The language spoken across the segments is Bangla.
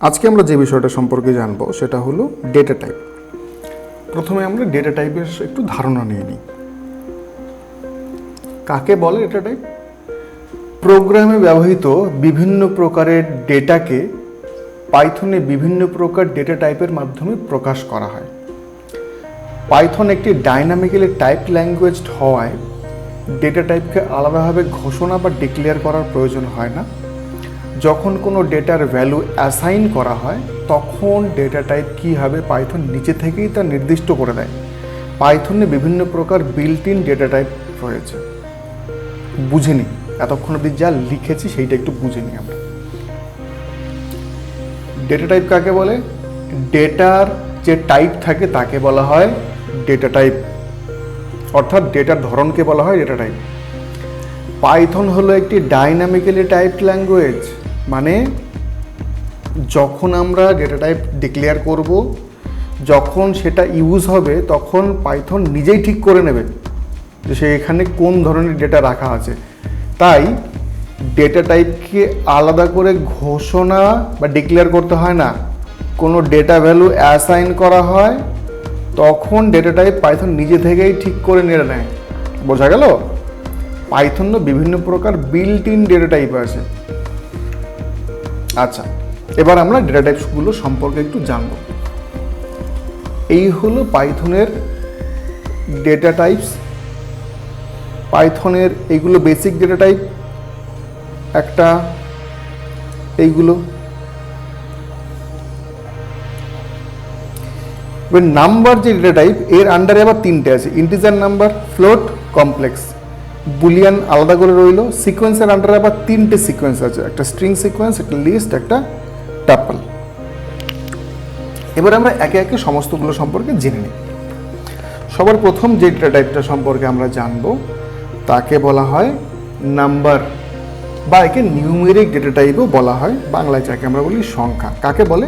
আজকে আমরা যে বিষয়টা সম্পর্কে জানবো সেটা হলো ডেটা টাইপ। প্রথমে আমরা ডেটা টাইপের একটু ধারণা নিয়ে নিই। কাকে বলে ডেটা টাইপ? প্রোগ্রামে ব্যবহৃত বিভিন্ন প্রকারের ডেটাকে পাইথনে বিভিন্ন প্রকার ডেটা টাইপের মাধ্যমে প্রকাশ করা হয়। পাইথন একটি ডাইনামিক্যালি টাইপ ল্যাঙ্গুয়েজ হওয়ায় ডেটা টাইপকে আলাদাভাবে ঘোষণা বা ডিক্লেয়ার করার প্রয়োজন হয় না। যখন কোনো ডেটার ভ্যালু অ্যাসাইন করা হয় তখন ডেটা টাইপ কী হবে পাইথন নিজে থেকেই তা নির্দিষ্ট করে দেয়। পাইথনে বিভিন্ন প্রকার বিল্ট ইন ডেটা টাইপ রয়েছে। বুঝে নিই, এতক্ষণ অবধি যা লিখেছি সেইটা একটু বুঝে নিই আমরা। ডেটা টাইপ কাকে বলে? ডেটার যে টাইপ থাকে তাকে বলা হয় ডেটা টাইপ, অর্থাৎ ডেটার ধরনকে বলা হয় ডেটা টাইপ। পাইথন হলো একটি ডাইনামিক্যালি টাইপড ল্যাঙ্গুয়েজ, মানে যখন আমরা ডেটা টাইপ ডিক্লেয়ার করব, যখন সেটা ইউজ হবে তখন পাইথন নিজেই ঠিক করে নেবে যে সে এখানে কোন ধরনের ডেটা রাখা আছে। তাই ডেটা টাইপকে আলাদা করে ঘোষণা বা ডিক্লেয়ার করতে হয় না। কোনো ডেটা ভ্যালু অ্যাসাইন করা হয় তখন ডেটা টাইপ পাইথন নিজে থেকেই ঠিক করে নিয়ে নেয়। বোঝা গেল? পাইথন বিভিন্ন প্রকার বিল্ট ইন ডেটা টাইপ আছে। আচ্ছা, এবার আমরা ডেটা টাইপসগুলো সম্পর্কে একটু জানব। এই হলো পাইথনের ডেটা টাইপস। পাইথনের এইগুলো বেসিক ডেটা টাইপ, একটা এইগুলো। এবার নাম্বার যে ডেটা টাইপ, এর আন্ডারে আবার তিনটে আছে: integer number, float, complex. Boolean আলাদা করে রইল। সিকোয়েন্সের আন্ডারে আবার তিনটে সিকোয়েন্স আছে: একটা স্ট্রিং সিকোয়েন্স, একটা লিস্ট, একটা টাপল। এবার আমরা একে একে সমস্তগুলো সম্পর্কে জেনে নিই। সবার প্রথম যে ডেটা টাইপটা সম্পর্কে আমরা জানব তাকে বলা হয় নাম্বার, বা একে নিউমেরিক ডেটা টাইপও বলা হয়। বাংলায় যাকে আমরা বলি সংখ্যা। কাকে বলে?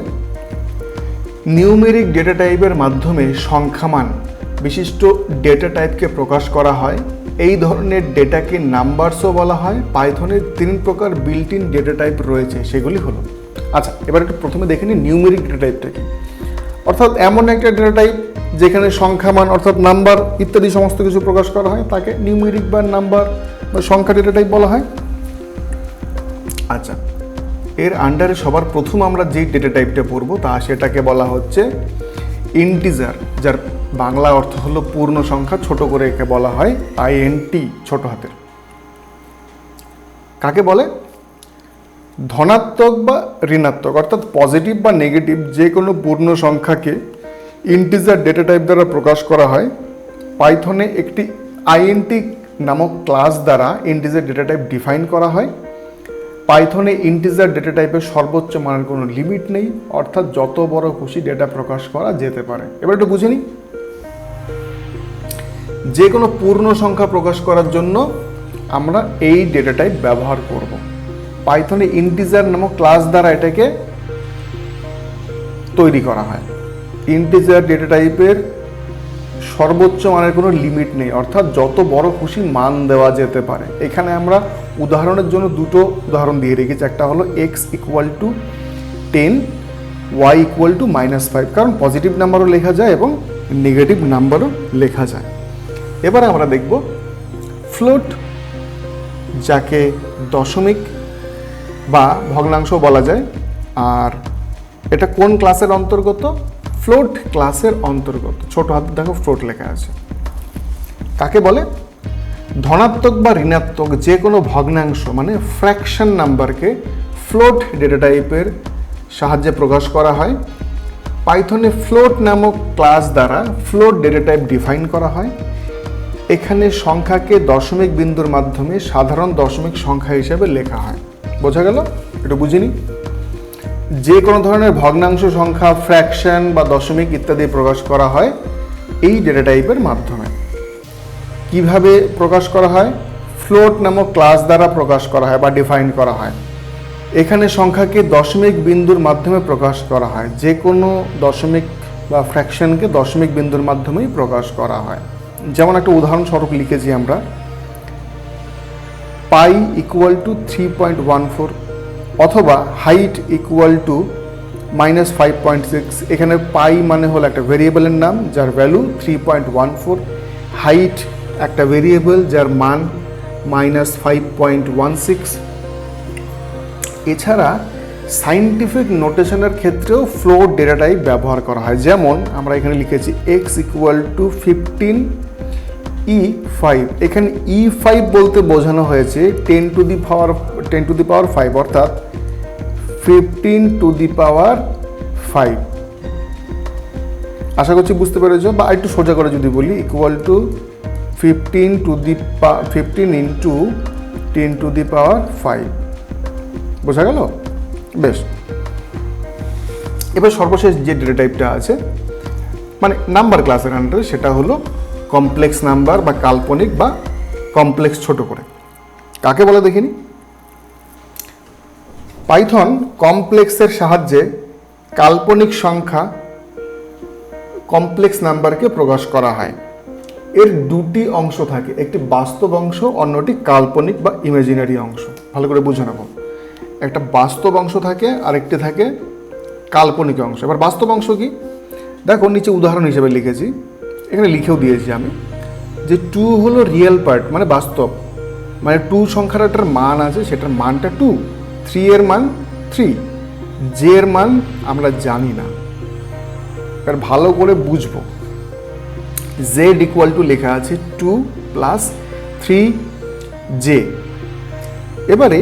নিউমেরিক ডেটা টাইপের মাধ্যমে সংখ্যামান বিশিষ্ট ডেটা টাইপকে প্রকাশ করা হয়। এই ধরনের ডেটাকে নাম্বারসও বলা হয়। পাইথনের তিন প্রকার বিল্ট ইন ডেটা টাইপ রয়েছে, সেগুলি হলো। আচ্ছা, এবার একটু প্রথমে দেখে নিই নিউমেরিক ডেটা টাইপটা কি। অর্থাৎ এমন একটা ডেটা টাইপ যেখানে সংখ্যামান অর্থাৎ নাম্বার ইত্যাদি সমস্ত কিছু প্রকাশ করা হয় তাকে নিউমেরিক বা নাম্বার বা সংখ্যা ডেটা টাইপ বলা হয়। আচ্ছা, এর আন্ডারে সবার প্রথম আমরা যেই ডেটা টাইপটা পড়বো সেটাকে বলা হচ্ছে ইন্টিজার, যার বাংলা অর্থ হলো পূর্ণ সংখ্যা। ছোট করে একে বলা হয় আইএনটি, ছোট হাতের। কাকে বলে? ধনাত্মক বা ঋণাত্মক অর্থাৎ পজিটিভ বা নেগেটিভ যে কোনো পূর্ণ সংখ্যাকে ইন্টিজার ডেটা টাইপ দ্বারা প্রকাশ করা হয়। পাইথনে একটি আইএনটি নামক ক্লাস দ্বারা ইন্টিজার ডেটা টাইপ ডিফাইন করা হয়। পাইথনে ইন্টিজার ডেটা টাইপের সর্বোচ্চ মানের কোনো লিমিট নেই, অর্থাৎ যত বড় খুশি ডেটা প্রকাশ করা যেতে পারে। এবার একটু বুঝে নিই। যে কোনো পূর্ণ সংখ্যা প্রকাশ করার জন্য আমরা এই ডেটা টাইপ ব্যবহার করব। পাইথনে ইন্টিজার নামক ক্লাস দ্বারা এটাকে তৈরি করা হয়। ইন্টিজার ডেটা টাইপের সর্বোচ্চ মানের কোনো লিমিট নেই, অর্থাৎ যত বড় খুশি মান দেওয়া যেতে পারে। এখানে আমরা উদাহরণের জন্য দুটো উদাহরণ দিয়ে রেখেছি। একটা হলো x = 10, y = -5, কারণ পজিটিভ নাম্বারও লেখা যায় এবং নেগেটিভ নাম্বারও লেখা যায়। এবার আমরা দেখব ফ্লোট, যাকে দশমিক বা ভগ্নাংশ বলা যায়। আর এটা কোন ক্লাসের অন্তর্গত? ফ্লোট ক্লাসের অন্তর্গত। ছোট হাতে দেখো ফ্লোট লেখা আছে। কাকে বলে? ধনাত্মক বা ঋণাত্মক যে কোনো ভগ্নাংশ মানে ফ্র্যাকশন নাম্বারকে ফ্লোট ডেটা টাইপের সাহায্যে প্রকাশ করা হয়। পাইথনে ফ্লোট নামক ক্লাস দ্বারা ফ্লোট ডেটা টাইপ ডিফাইন করা হয়। এখানে সংখ্যাকে দশমিক বিন্দুর মাধ্যমে সাধারণ দশমিক সংখ্যা হিসেবে লেখা হয়। বোঝা গেল? একটু বুঝিনি। যে কোনো ধরনের ভগ্নাংশ সংখ্যা, ফ্র্যাকশন বা দশমিক ইত্যাদি প্রকাশ করা হয় এই ডেটা টাইপের মাধ্যমে। কিভাবে প্রকাশ করা হয়? ফ্লোট নামক ক্লাস দ্বারা প্রকাশ করা হয় বা ডিফাইন করা হয়। এখানে সংখ্যাকে দশমিক বিন্দুর মাধ্যমে প্রকাশ করা হয়। যে কোনো দশমিক বা ফ্র্যাকশনকে দশমিক বিন্দুর মাধ্যমেই প্রকাশ করা হয়। যেমন একটা উদাহরণস্বরূপ লিখেছি আমরা, পাই = 3.14 অথবা হাইট = -5.6, এখানে পাই মানে হলো একটা ভেরিয়েবলের নাম যার ভ্যালু 3.14, হাইট একটা ভেরিয়েবল যার মান -5.16। এছাড়া সাইন্টিফিক নোটেশনের ক্ষেত্রেও ফ্লোট ডেটা টাইপ ব্যবহার করা হয়, যেমন আমরা এখানে লিখেছি x = 15 E5। এখানে E5 বলতে বোঝানো হয়েছে 10 টু দি পাওয়ার 5, অর্থাৎ 15 টু দি পাওয়ার 5। আশা করছি বুঝতে পেরেছ, বা একটু সোজা করে যদি বলি =15 ইন্টু 10 টু দি পাওয়ার 5। বোঝা গেল? বেশ, এবার সর্বশেষ যে ডেটা টাইপটা আছে মানে নাম্বার ক্লাসের আন্ডারে, সেটা হলো কমপ্লেক্স নাম্বার বা কাল্পনিক বা কমপ্লেক্স ছোট করে। কাকে বলে দেখিনি? পাইথন কমপ্লেক্সের সাহায্যে কাল্পনিক সংখ্যা কমপ্লেক্স নাম্বারকে প্রকাশ করা হয়। এর দুটি অংশ থাকে, একটি বাস্তব অংশ, অন্যটি কাল্পনিক বা ইমাজিনারি অংশ। ভালো করে বুঝে নেব, একটা বাস্তব অংশ থাকে আর একটি থাকে কাল্পনিক অংশ। এবার বাস্তব অংশ কি? দেখো নিচে উদাহরণ হিসেবে লিখেছি, এখানে লিখেও দিয়েছি আমি, যে 2 হলো রিয়েল পার্ট মানে বাস্তব, মানে 2 সংখ্যাটার মান আছে, সেটার মানটা 2, 3 এর মান 3, জে এর মান আমরা জানি না। এবার ভালো করে বুঝবো, z = লেখা আছে 2 + 3j। এবারে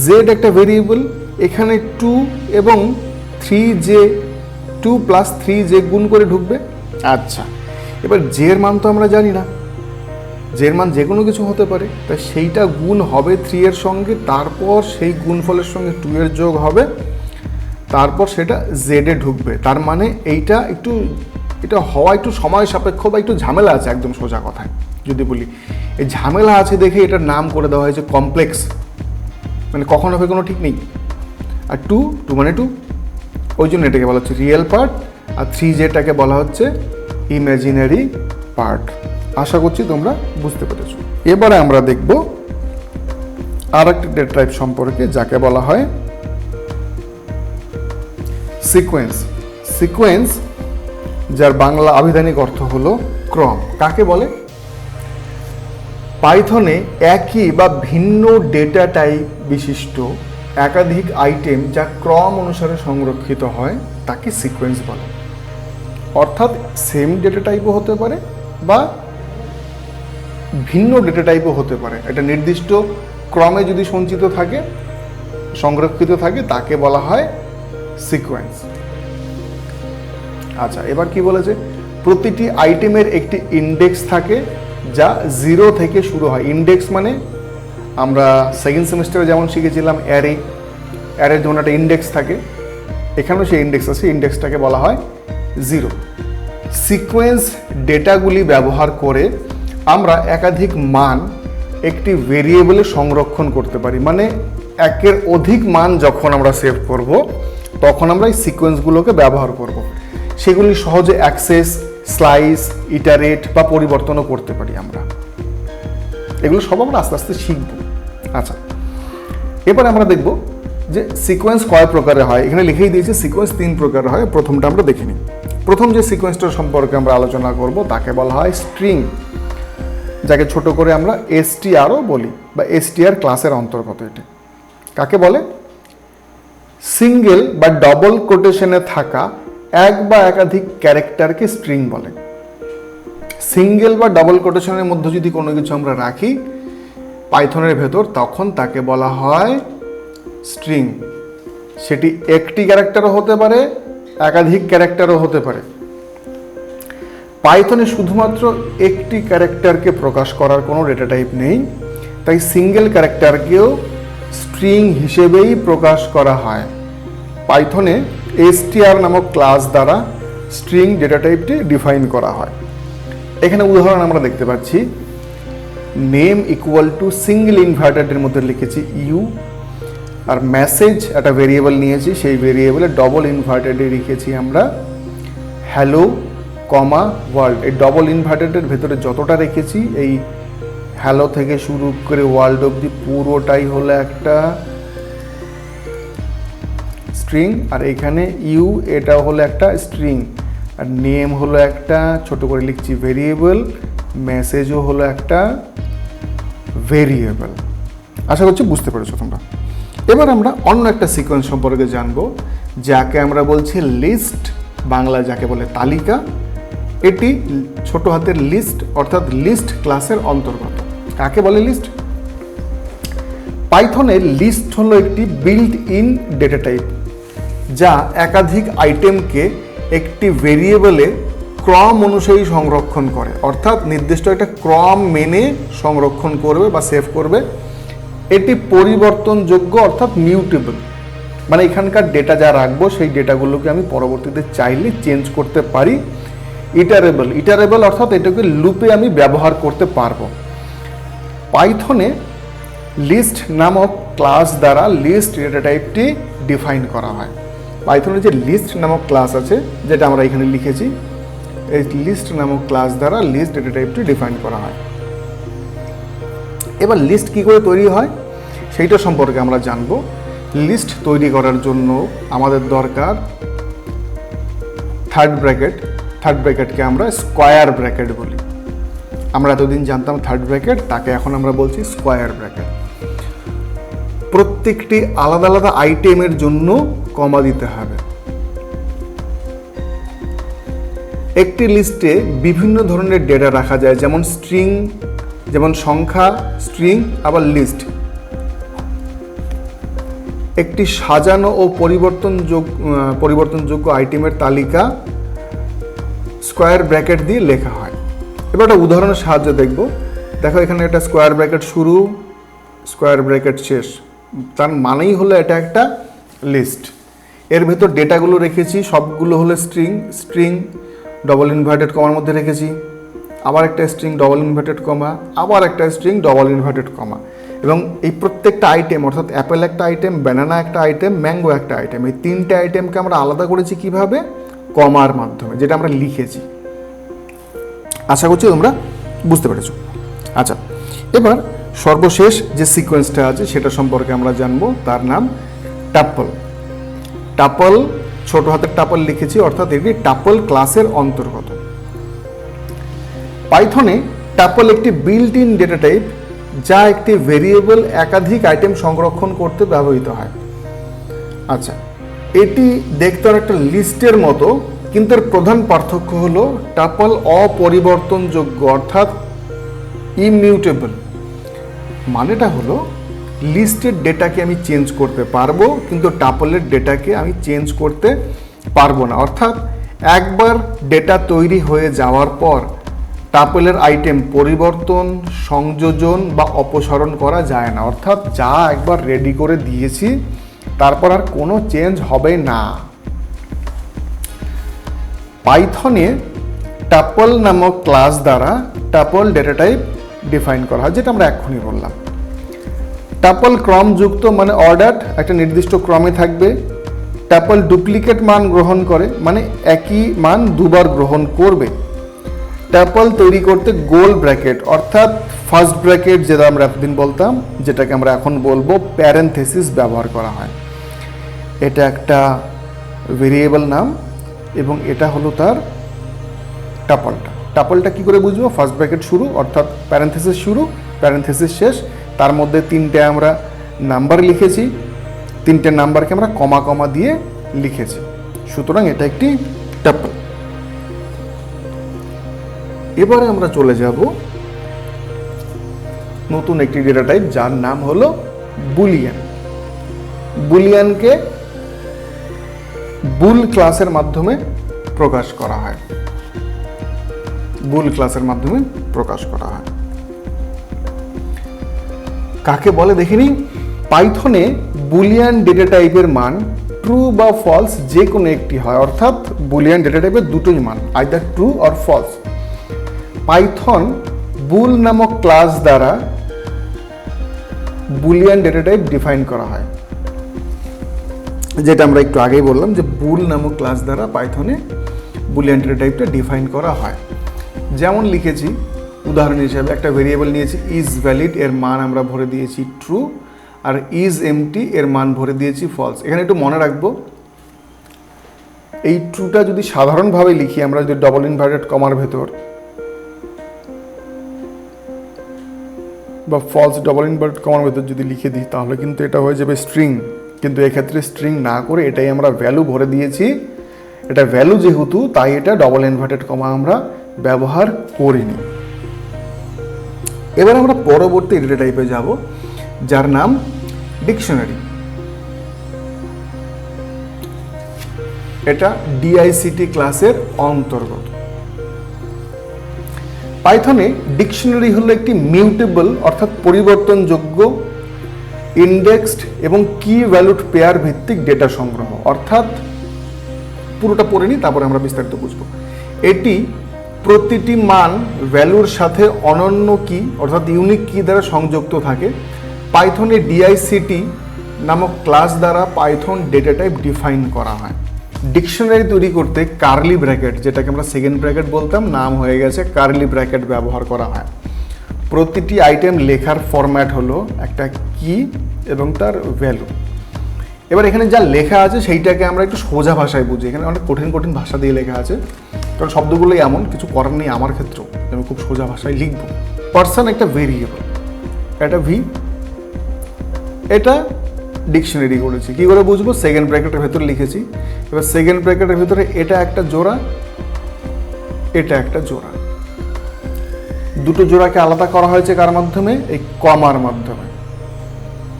z একটা ভেরিয়েবল, এখানে 2 এবং 3j, 2 + 3j গুণ করে ঢুকবে। আচ্ছা, এবার j এর মান তো আমরা জানি না, j এর মান যে কোনো কিছু হতে পারে, তাই সেইটা গুণ হবে 3 এর সঙ্গে, তারপর সেই গুণফলের সঙ্গে 2 এর যোগ হবে, তারপর সেটা z এ ঢুকবে। তার মানে এটা হওয়া একটু সময় সাপেক্ষ বা একটু ঝামেলা আছে। একদম সোজা কথায় যদি বলি, এই ঝামেলা আছে দেখে এটার নাম করে দেওয়া হয়েছে কমপ্লেক্স, মানে কখন হবে কোনো ঠিক নেই। আর 2 মানে 2, ওই জন্য এটাকে বলা হচ্ছে রিয়েল পার্ট, আর 3jটাকে বলা হচ্ছে ইমাজিনারি পার্ট। আশা করছি তোমরা বুঝতে পেরেছো। এবারে আমরা দেখব আর একটা ডেটা টাইপ সম্পর্কে, যাকে বলা হয় সিকোয়েন্স। সিকোয়েন্স, যার বাংলা আবিধানিক অর্থ হলো ক্রম। কাকে বলে? পাইথনে একই বা ভিন্ন ডেটা টাইপ বিশিষ্ট একাধিক আইটেম যা ক্রম অনুসারে সংরক্ষিত হয় তাকে সিকোয়েন্স বলে। অর্থাৎ সেম ডেটা টাইপও হতে পারে বা ভিন্ন ডেটা টাইপও হতে পারে। এটা নির্দিষ্ট ক্রমে যদি সঞ্চিত থাকে, সংরক্ষিত থাকে, তাকে বলা হয় সিকোয়েন্স। আচ্ছা, এবার কি বলেছে? প্রতিটি আইটেমের একটি ইন্ডেক্স থাকে যা 0 থেকে শুরু হয়। ইন্ডেক্স মানে আমরা সেকেন্ড সেমিস্টারে যেমন শিখেছিলাম অ্যারের যেমন একটা ইন্ডেক্স থাকে, এখানেও সেই ইন্ডেক্স আছে, ইন্ডেক্সটাকে বলা হয় 0। সিকোয়েন্স ডেটাগুলি ব্যবহার করে আমরা একাধিক মান একটি ভেরিয়েবলে সংরক্ষণ করতে পারি। মানে একের অধিক মান যখন আমরা সেভ করব, তখন আমরা এই সিকোয়েন্সগুলোকে ব্যবহার করব। সেগুলি সহজে অ্যাক্সেস, স্লাইস, ইটারেট বা পরিবর্তনও করতে পারি আমরা। এগুলো সব আমরা আস্তে আস্তে শিখব। আচ্ছা, এবার আমরা দেখব যে সিকোয়েন্স কয় প্রকারের হয়। এখানে লিখেই দিয়েছে সিকোয়েন্স 3 প্রকারের হয়। প্রথমটা আমরা দেখে নিই। প্রথম যে সিকোয়েন্সটার সম্পর্কে আমরা আলোচনা করব তাকে বলা হয় স্ট্রিং, যাকে ছোট করে আমরা এসটিআরও বলি বা এসটিআর ক্লাসের অন্তর্গত। এটি কাকে বলে? সিঙ্গেল বা ডবল কোটেশনে থাকা এক বা একাধিক ক্যারেক্টারকে স্ট্রিং বলে। সিঙ্গেল বা ডবল কোটেশনের মধ্যে যদি কোনো কিছু আমরা রাখি পাইথনের ভেতর, তখন তাকে বলা হয় স্ট্রিং। সেটি একটি ক্যারেক্টারও হতে পারে, একাধিক ক্যারেক্টারও হতে পারে। পাইথনে শুধুমাত্র একটি ক্যারেক্টারকে প্রকাশ করার কোনো ডেটা টাইপ নেই, তাই সিঙ্গেল ক্যারেক্টারকেও স্ট্রিং হিসেবেই প্রকাশ করা হয়। পাইথনে str নামক ক্লাস দ্বারা স্ট্রিং ডেটা টাইপটি ডিফাইন করা হয়। এখানে উদাহরণ আমরা দেখতে পাচ্ছি, নেম = সিঙ্গেল ইনভার্টেডের মধ্যে লিখেছি ইউ, আর মেসেজ একটা ভেরিয়েবল নিয়েছি, সেই ভেরিয়েবলে ডবল ইনভার্টেডে লিখেছি আমরা হ্যালো, ওয়ার্ল্ড। এই ডবল ইনভার্টেডের ভেতরে যতটা রেখেছি, এই হ্যালো থেকে শুরু করে ওয়ার্ল্ড অবধি পুরোটাই হলো একটা স্ট্রিং, আর এখানে ইউ এটা হলো একটা স্ট্রিং, আর নেম হলো একটা, ছোট করে লিখছি ভেরিয়েবল, মেসেজও হলো একটা ভেরিয়েবল। আশা করছি বুঝতে পেরেছো তোমরা। এবার আমরা অন্য একটা সিকোয়েন্স সম্পর্কে জানবো, যাকে আমরা বলছি লিস্ট, বাংলা যাকে বলে তালিকা। এটি ছোট হাতের লিস্ট অর্থাৎ লিস্ট ক্লাসের অন্তর্গত। কাকে বলে লিস্ট? পাইথনের লিস্ট হলো একটি বিল্ট ইন ডেটা টাইপ, যা একাধিক আইটেমকে একটি ভেরিয়েবলে ক্রম অনুযায়ী সংরক্ষণ করে, অর্থাৎ নির্দিষ্ট একটা ক্রম মেনে সংরক্ষণ করবে বা সেভ করবে। এটি পরিবর্তনযোগ্য অর্থাৎ মিউটেবল, মানে এখানকার ডেটা যা রাখবো সেই ডেটাগুলোকে আমি পরবর্তীতে চাইলে চেঞ্জ করতে পারি। ইটারেবল অর্থাৎ এটাকে লুপে আমি ব্যবহার করতে পারবো। পাইথনে লিস্ট নামক ক্লাস দ্বারা লিস্ট ডেটা টাইপটি ডিফাইন করা হয়। পাইথনের যে লিস্ট নামক ক্লাস আছে, যেটা আমরা এখানে লিখেছি, এই লিস্ট নামক ক্লাস দ্বারা লিস্ট ডেটা টাইপটি ডিফাইন করা হয়। এবার লিস্ট কি করে তৈরি হয় সেইটা সম্পর্কে আমরা জানব। লিস্ট তৈরি করার জন্য আমাদের দরকার থার্ড ব্র্যাকেটকে আমরা স্কোয়ার ব্র্যাকেট বলি। আমরা এতদিন জানতাম থার্ড ব্র্যাকেট, তাকে এখন আমরা বলছি স্কোয়ার ব্র্যাকেট। প্রত্যেকটি আলাদা আলাদা আইটেমের জন্য কমা দিতে হবে। একটি লিস্টে বিভিন্ন ধরনের ডেটা রাখা যায়, যেমন স্ট্রিং, যেমন সংখ্যা, স্ট্রিং, আবার লিস্ট। একটি সাজানো ও পরিবর্তনযোগ্য আইটেমের তালিকা স্কোয়ার ব্র্যাকেট দিয়ে লেখা হয়। এবার একটা উদাহরণের সাহায্যে দেখব। দেখো এখানে একটা স্কোয়ার ব্র্যাকেট শুরু, স্কোয়ার ব্র্যাকেট শেষ, তার মানেই হলো এটা একটা লিস্ট। এর ভেতর ডেটাগুলো রেখেছি, সবগুলো হলো স্ট্রিং ডবল ইনভার্টেড কমার মধ্যে রেখেছি, আবার একটা স্ট্রিং ডবল ইনভার্টেড কমা, আবার একটা স্ট্রিং ডবল ইনভার্টেড কমা। এবং এই প্রত্যেকটা আইটেম অর্থাৎ অ্যাপেল একটা আইটেম, ব্যানানা একটা আইটেম, ম্যাঙ্গো একটা আইটেম, এই তিনটে আইটেমকে আমরা আলাদা করেছি কিভাবে? কমার মাধ্যমে, যেটা আমরা লিখেছি। আশা করছি তোমরা বুঝতে পেরেছো। আচ্ছা, এবার সর্বশেষ যে সিকোয়েন্সটা আছে সেটা সম্পর্কে আমরা জানবো, তার নাম টাপল। ছোট হাতের টাপল লিখেছি, অর্থাৎ এটি টাপল ক্লাসের অন্তর্গত। পাইথনে টাপল একটি বিল্ট ইন ডেটা টাইপ, যা একটি ভেরিয়েবল একাধিক আইটেম সংরক্ষণ করতে ব্যবহৃত হয়। আচ্ছা, এটি দেখতে একটা লিস্টের মতো, কিন্তু এর প্রধান পার্থক্য হলো টাপল অপরিবর্তনযোগ্য অর্থাৎ ইমিউটেবল। মানেটা হলো লিস্টের ডেটাকে আমি চেঞ্জ করতে পারবো, কিন্তু টাপলের ডেটাকে আমি চেঞ্জ করতে পারবো না। অর্থাৎ একবার ডেটা তৈরি হয়ে যাওয়ার পর টাপলের আইটেম পরিবর্তন, সংযোজন বা অপসারণ করা যায় না। অর্থাৎ যা একবার রেডি করে দিয়েছি তারপর আর কোনো চেঞ্জ হবে না। পাইথনে টাপল নামক ক্লাস দ্বারা টাপল ডেটা টাইপ ডিফাইন করা হয়, যেটা আমরা এক্ষুনি বললাম। টাপল ক্রমযুক্ত মানে অর্ডার, একটা নির্দিষ্ট ক্রমে থাকবে। টাপল ডুপ্লিকেট মান গ্রহণ করে, মানে একই মান দুবার গ্রহণ করবে। টাপল তৈরি করতে গোল ব্র্যাকেট অর্থাৎ ফার্স্ট ব্র্যাকেট, যেটা আমরা এতদিন বলতাম, যেটাকে আমরা এখন বলবো প্যারেনথেসিস, ব্যবহার করা হয়। এটা একটা ভেরিয়েবল নাম এবং এটা হলো তার টাপলটা কি করে বুঝবো? ফার্স্ট ব্র্যাকেট শুরু অর্থাৎ প্যারেনথেসিস শুরু, প্যারেনথেসিস শেষ, তার মধ্যে তিনটে আমরা নাম্বার লিখেছি, তিনটে নাম্বারকে আমরা কমা কমা দিয়ে লিখেছি, সুতরাং এটা একটি টাপল। এবারে আমরা চলে যাব নতুন একটি ডেটা টাইপ, যার নাম হলো বুলিয়ান। বুলিয়ানকে বুল ক্লাসের মাধ্যমে প্রকাশ করা হয়। কাকে বলে দেখিনি? পাইথনে বুলিয়ান ডেটা টাইপের মান ট্রু বা ফলস যে কোনো একটি হয়, অর্থাৎ বুলিয়ান ডেটা টাইপের দুটোই মান, either true or false. Python bool নামক ক্লাস দ্বারা বুলিয়ান ডেটা টাইপ ডিফাইন করা হয়, যেটা আমরা একটু আগেই বললাম যে বুল নামক ক্লাস দ্বারা পাইথনে বুলিয়ান ডেটা টাইপটা ডিফাইন করা হয়। যেমন লিখেছি, উদাহরণ হিসেবে একটা ভেরিয়েবল নিয়েছি ইজ ভ্যালিড, এর মান আমরা ভরে দিয়েছি ট্রু, আর ইজ এমটি এর মান ভরে দিয়েছি ফলস। এখানে একটু মনে রাখবো, এই ট্রুটা যদি সাধারণভাবে লিখি আমরা, যদি ডবল ইনভার্টেড কমার ভেতর বা ফলস ডবল ইনভার্টেড কমার ভেতর যদি লিখে দিই, তাহলে কিন্তু এটা হয়ে যাবে স্ট্রিং। কিন্তু এক্ষেত্রে স্ট্রিং না করে এটাই আমরা ভ্যালু ভরে দিয়েছি। এটা ভ্যালু যেহেতু, তাই এটা ডবল ইনভার্টেড কমা আমরা ব্যবহার করিনি। এবার আমরা পরবর্তী ডেটা টাইপে যাব, যার নাম ডিকশনারি। এটা ডিআইসিটি ক্লাসের অন্তর্গত। পাইথনে ডিকশনারি হলো একটি মিউটেবল অর্থাৎ পরিবর্তনযোগ্য, ইন্ডেক্সড এবং কি ভ্যালুড পেয়ার ভিত্তিক ডেটা সংগ্রহ। অর্থাৎ পুরোটা পড়ে নিই, তারপরে আমরা বিস্তারিত বুঝবো। এটি প্রতিটি মান ভ্যালুর সাথে অনন্য কি অর্থাৎ ইউনিক কি দ্বারা সংযুক্ত থাকে। পাইথনে ডিআইসিটি নামক ক্লাস দ্বারা পাইথন ডেটা টাইপ ডিফাইন করা হয়। ডিকশনারি তৈরি করতে কার্লি ব্র্যাকেট, যেটাকে আমরা সেকেন্ড ব্র্যাকেট বলতাম, নাম হয়ে গেছে কার্লি ব্র্যাকেট, ব্যবহার করা হয়। প্রতিটি আইটেম লেখার ফরম্যাট হলো একটা কি এবং তার ভ্যালু। এবার এখানে যা লেখা আছে সেইটাকে আমরা একটু সোজা ভাষায় বুঝি। এখানে অনেক কঠিন কঠিন ভাষা দিয়ে লেখা আছে, কারণ শব্দগুলোই এমন, কিছু করার নেই আমার ক্ষেত্রেও, আমি খুব সোজা ভাষায় লিখব। পার্সন একটা ভেরিয়েবল, এটা ভি, এটা ডিকশনারি করেছি। কী করে বুঝবো? সেকেন্ড ব্র্যাকেটের ভেতরে লিখেছি। এবার সেকেন্ড ব্র্যাকেটের ভেতরে এটা একটা জোড়া, এটা একটা জোড়া, দুটো জোড়াকে আলাদা করা হয়েছে কার মাধ্যমে? এই কমার মাধ্যমে।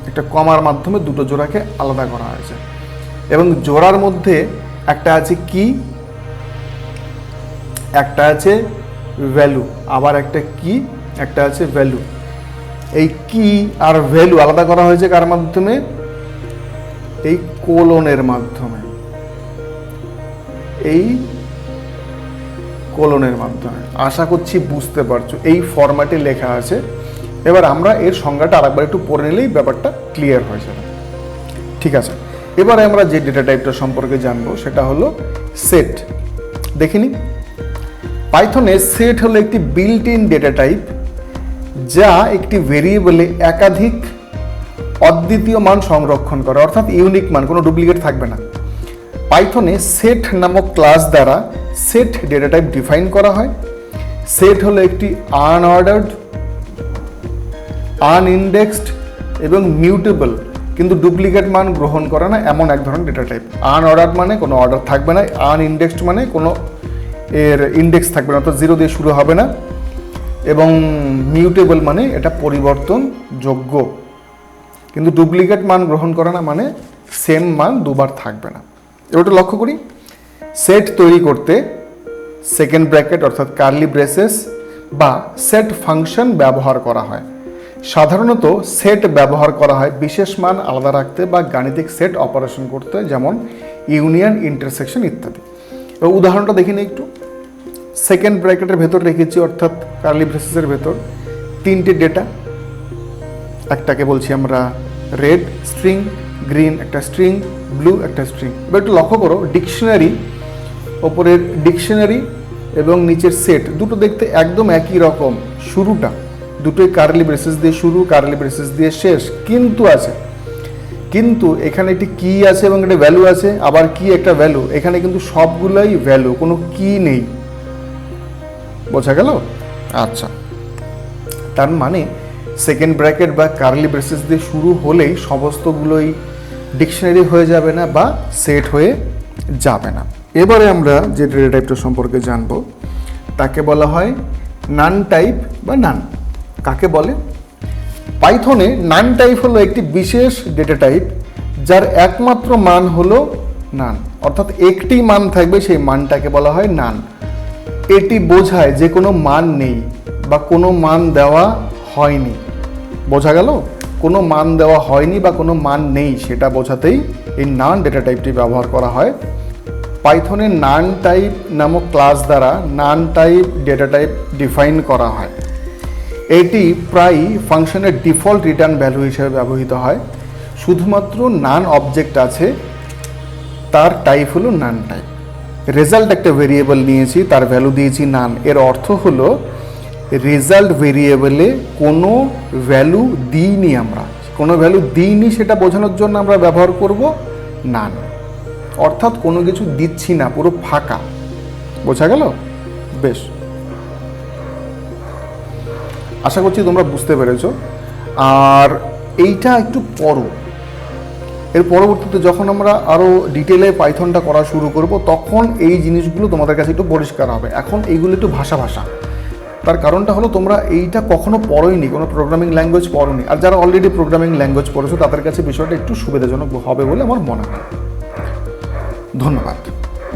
একটা কমার মাধ্যমে দুটো জোড়াকে আলাদা করা হয়েছে। এবং জোড়ার মধ্যে একটা আছে কি, একটা আছে ভ্যালু, আবার একটা কি, একটা আছে ভ্যালু। এই কি আর ভ্যালু আলাদা করা হয়েছে কার মাধ্যমে? এই কোলনের মাধ্যমে, এই কোলনের মাধ্যমে। আশা করছি বুঝতে পারছো, এই ফরম্যাটে লেখা আছে। এবার আমরা এর সংজ্ঞাটা আরেকবার একটু পড়ে নিলেই ব্যাপারটা ক্লিয়ার হয়ে যাবে। ঠিক আছে, এবারে আমরা যে ডেটা টাইপটা সম্পর্কে জানবো সেটা হলো সেট। দেখিনি, পাইথনে সেট হলো একটি বিল্ট ইন ডেটা টাইপ, যা একটি ভেরিয়েবলে একাধিক অদ্বিতীয় মান সংরক্ষণ করে, অর্থাৎ ইউনিক মান, কোনো ডুপ্লিকেট থাকবে না। পাইথনে সেট নামক ক্লাস দ্বারা সেট ডেটা টাইপ ডিফাইন করা হয়। সেট হলো একটি আনঅর্ডার্ড, আনইন্ডেক্সড এবং মিউটেবল, কিন্তু ডুপ্লিকেট মান গ্রহণ করে না, এমন এক ধরনের ডেটা টাইপ। আনঅর্ডার্ড মানে কোনো অর্ডার থাকবে না, আনইন্ডেক্সড মানে কোনো এর ইন্ডেক্স থাকবে না, অর্থাৎ জিরো দিয়ে শুরু হবে না, এবং মিউটেবল মানে এটা পরিবর্তনযোগ্য, কিন্তু ডুপ্লিকেট মান গ্রহণ করে না, মানে সেম মান দুবার থাকবে না। এবারটা লক্ষ্য করি, সেট তৈরি করতে সেকেন্ড ব্র্যাকেট অর্থাৎ কার্লি ব্রেসেস বা সেট ফাংশন ব্যবহার করা হয়। সাধারণত সেট ব্যবহার করা হয় বিশেষ মান আলাদা রাখতে বা গাণিতিক সেট অপারেশন করতে, যেমন ইউনিয়ন, ইন্টারসেকশন ইত্যাদি। এবং উদাহরণটা দেখি না একটু। সেকেন্ড ব্র্যাকেটের ভেতর রেখেছি অর্থাৎ কার্লি ব্রেসেসের ভেতর তিনটে ডেটা, একটাকে বলছি আমরা রেড স্ট্রিং, গ্রিন একটা স্ট্রিং, ব্লু একটা স্ট্রিং। এবার একটু লক্ষ্য করো, ডিকশনারি, ওপরের ডিকশনারি এবং নিচের সেট দুটো দেখতে একদম একই রকম। শুরুটা দুটোই কার্লি ব্রেসেস দিয়ে শুরু, কার্লি ব্রেসেস দিয়ে শেষ, কিন্তু এখানে একটি কি আছে এবং একটা ভ্যালু আছে, আবার কি একটা ভ্যালু। এখানে কিন্তু সবগুলোই ভ্যালু, কোনো কি নেই। বোঝা গেল? আচ্ছা, তার মানে সেকেন্ড ব্র্যাকেট বা কার্লি ব্রেসেস দিয়ে শুরু হলেই সমস্তগুলোই ডিকশনারি হয়ে যাবে না বা সেট হয়ে যাবে না। এবারে আমরা যে ডেটা টাইপটা সম্পর্কে জানবো তাকে বলা হয় নান টাইপ বা নান। কাকে বলে? পাইথনে নান টাইপ হলো একটি বিশেষ ডেটা টাইপ যার একমাত্র মান হলো নান, অর্থাৎ একটি মান থাকবে, সেই মানটাকে বলা হয় নান। এটি বোঝায় যে কোনো মান নেই বা কোনো মান দেওয়া হয়নি। বোঝা গেল? কোনো মান দেওয়া হয়নি বা কোনো মান নেই সেটা বোঝাতেই এই নান ডেটা টাইপটি ব্যবহার করা হয়। পাইথনে নান টাইপ নামক ক্লাস দ্বারা নান টাইপ ডেটা টাইপ ডিফাইন করা হয়। এটি প্রায় ফাংশনের ডিফল্ট রিটার্ন ভ্যালু হিসেবে ব্যবহৃত হয়। শুধুমাত্র নান অবজেক্ট আছে, তার টাইপ হলো নান টাইপ। রেজাল্ট একটা ভেরিয়েবল নিয়েছি, তার ভ্যালু দিয়েছি নান, এর অর্থ হলো রেজাল্ট ভেরিয়েবলে কোনো ভ্যালু দিইনি আমরা, কোনো ভ্যালু দিইনি সেটা বোঝানোর জন্য আমরা ব্যবহার করব নান। অর্থাৎ কোনো কিছু দিচ্ছি না, পুরো ফাঁকা। বোঝা গেল? বেশ, আশা করছি তোমরা বুঝতে পেরেছো। আর এইটা একটু পড়ো, এর পরবর্তীতে যখন আমরা আরও ডিটেলে পাইথনটা করা শুরু করব তখন এই জিনিসগুলো তোমাদের কাছে একটু পরিষ্কার হবে। এখন এইগুলো একটু ভাষা ভাষা, তার কারণটা হলো তোমরা এইটা কখনো পড়োইনি, কোনো প্রোগ্রামিং ল্যাঙ্গুয়েজ পড়োনি। আর যারা অলরেডি প্রোগ্রামিং ল্যাঙ্গুয়েজ পড়েছো তাদের কাছে বিষয়টা একটু সুবিধাজনক হবে বলে আমার মনে হয়। ধন্যবাদ।